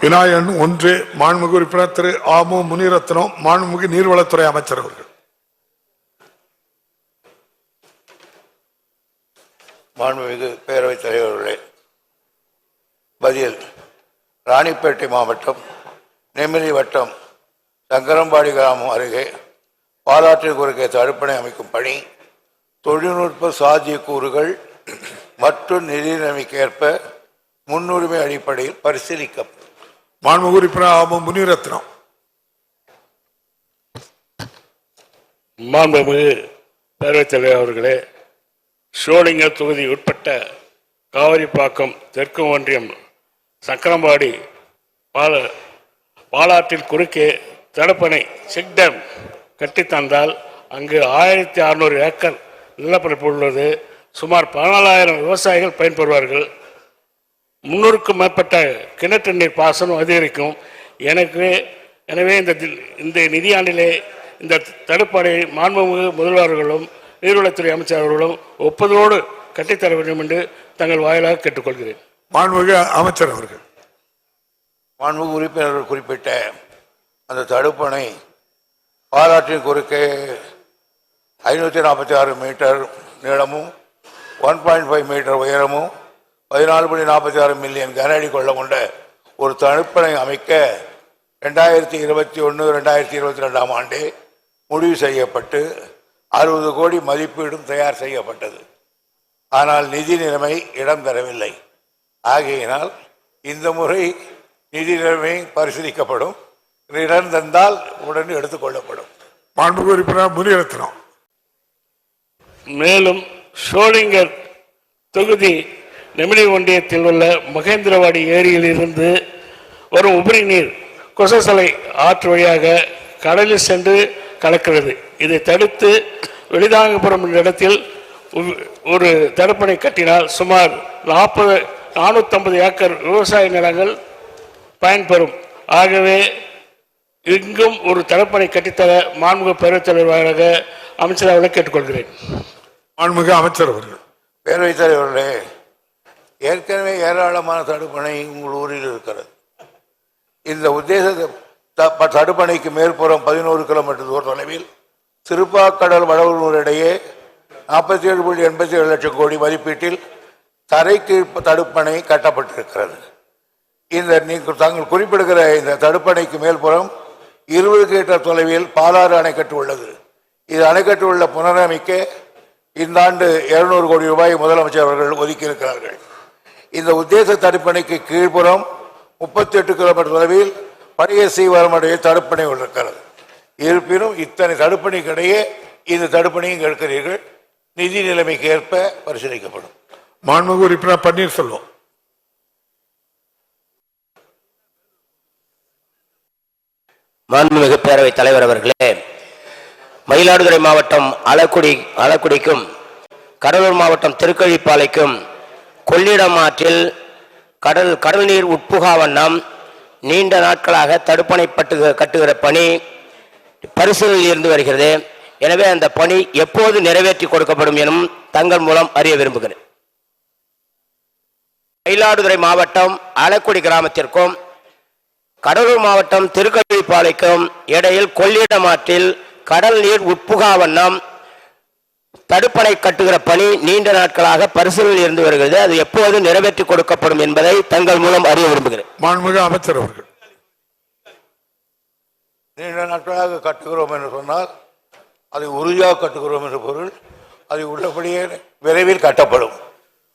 விநாயகன் 1 மாண்புமிகு உறுப்பினர் திரு ஆமு முனிரத்னம் மாண்புமிகு நீர்வளத்துறை அமைச்சர் அவர்கள். மாண்புமிகு பேரவைத் தலைவர்களே, பதில். ராணிப்பேட்டை மாவட்டம் நெமிலி வட்டம் சங்கரம்பாடி கிராமம் அருகே பாலாற்றின் குறுக்கே தடுப்பணை அமைக்கும் பணி தொழில்நுட்ப சாத்தியக்கூறுகள் மற்றும் நிதி நிலைமைக்கேற்ப முன்னுரிமை அடிப்படையில் பரிசீலிக்கப்படும். மாண்புமிகு உறுப்பினர் ஆமு முனிரத்னம். மாண்புமிகு பேரவைத் தலைவர் அவர்களே, ஷோலிங்கர் தொகுதி உட்பட்ட காவிரிப்பாக்கம் தெற்கு ஒன்றியம் சக்கரம்பாடி பாலாற்றில் குறுக்கே தடுப்பணை செக் டேம் கட்டித்தந்தால் அங்கு 1600 ஏக்கர் நிலப்பரப்பு உள்ளது. சுமார் 14,000 விவசாயிகள் பயன்பெறுவார்கள். 300க்கும் மேற்பட்ட கிணற்று நீர் பாசனம் அதிகரிக்கும். எனவே இந்த நிதியாண்டிலே இந்த தடுப்பணை மாண்புமிகு முதல்வர்களும் நீர்வளத்துறை அமைச்சர்களும் ஒப்புதலோடு கட்டித்தர வேண்டும் என்று தங்கள் வாயிலாக கேட்டுக்கொள்கிறேன். மாண்புமிகு அமைச்சர் அவர்கள். மாண்புமிகு உறுப்பினர்கள் குறிப்பிட்ட அந்த தடுப்பணை பாலாற்றின் குறுக்கே 546 மீட்டர் நீளமும் 1.5 மீட்டர் உயரமும் 14.46 மில்லியன் கன அடி கொள்ள கொண்ட ஒரு தடுப்பணை அமைக்க 2021-2022 ஆண்டே முடிவு செய்யப்பட்டு 60 கோடி மதிப்பீடும் தயார் செய்யப்பட்டது. ஆனால் நிதி நிலைமை இடம் தரவில்லை. ஆகையினால் இந்த முறை நிதி நிலைமை பரிசீலிக்கப்படும். இடம் தந்தால் உடனே எடுத்துக்கொள்ளப்படும். மாண்புமிகு உறுப்பினர் முனிரத்னம். மேலும் ஷோலிங்கர் தொகுதி நெமிலி ஒன்றியத்தில் உள்ள மகேந்திரவாடி ஏரியில் இருந்து வரும் உபரி நீர் கொசசலை ஆற்று வழியாக கடலில் சென்று கலக்கிறது. இதை தடுத்து வெளிதாங்கபுரம் இடத்தில் ஒரு தடுப்பணை கட்டினால் சுமார் 450 ஏக்கர் விவசாய நிலங்கள் பயன்பெறும். ஆகவே இங்கும் ஒரு தடுப்பணை கட்டித்தர மாண்புமிகு பேரவைத் தலைவராக அமைச்சர் அவர்களை கேட்டுக்கொள்கிறேன். மாண்புமிகு அமைச்சர் அவர்கள். பேரவைத் தலைவர்களே, ஏற்கனவே ஏராளமான தடுப்பணை உங்கள் ஊரில் இருக்கிறது. இந்த உத்தேச தடுப்பணைக்கு மேற்புறம் 11 கிலோமீட்டர் தூர தொலைவில் திருப்பாக்கடல் வடவூர் இடையே 47.87 லட்சம் கோடி மதிப்பீட்டில் தரைக்கு தடுப்பணை கட்டப்பட்டிருக்கிறது. நீங்கள் தாங்கள் குறிப்பிடுகிற இந்த தடுப்பணைக்கு மேல்புறம் 20 மீட்டர் தொலைவில் பாலாறு அணைக்கட்டு உள்ளது. இது அணைக்கட்டு உள்ள புனரமைக்க இந்த ஆண்டு 200 கோடி ரூபாய் முதலமைச்சர் அவர்கள் ஒதுக்கியிருக்கிறார்கள். இந்த உத்தேச தடுப்பணைக்கு கீழ்ப்புறம் 38 கிலோமீட்டர் தொலைவில் பழைய சீவரமுடைய தடுப்பணை இருக்கிறது. இருப்பினும் இத்தனை தடுப்பணைக்கிடையே இந்த தடுப்பணையும் கேட்கிறீர்கள். நிதி நிலைமைக்கு ஏற்ப பரிசீலிக்கப்படும். மாண்புமிகு உறுப்பினர் பன்னீர்செல்வம். மாண்புமிகு பேரவைத் தலைவர் அவர்களே, மயிலாடுதுறை மாவட்டம் அளக்குடிக்கும் கடலூர் மாவட்டம் திருக்கழிப்பாலைக்கும் கொள்ளிடம் ஆற்றில் கடல் நீர் உட்புகா வண்ணம் நீண்ட நாட்களாக தடுப்பணை கட்டுகிற பணி பரிசீலனையில் இருந்து வருகிறது. எனவே அந்த பணி எப்போது நிறைவேற்றி கொடுக்கப்படும் எனும் தங்கள் மூலம் அறிய விரும்புகிறேன். மயிலாடுதுறை மாவட்டம் அளக்குடி கிராமத்திற்கும் கடலூர் மாவட்டம் திருக்கழிப்பாலைக்கும் இடையில் கொள்ளிடம் ஆற்றில் கடல் நீர் உட்புகா வண்ணம் தடுப்பணை கட்டுகிற பணி நீண்ட நாட்களாக பரிசீலனையில் இருந்து வருகிறது. அது எப்போது நிறைவேற்றி கொடுக்கப்படும் என்பதை தங்கள் மூலம் அறிய விரும்புகிறேன். மாண்புமிகு அமைச்சர் அவர்கள். நீண்ட நாட்களாக கட்டுகிறோம் என்று சொன்னால் அதை உறுதியாக கட்டுகிறோம் என்று பொருள். அது உள்ளபடியே விரைவில் கட்டப்படும்.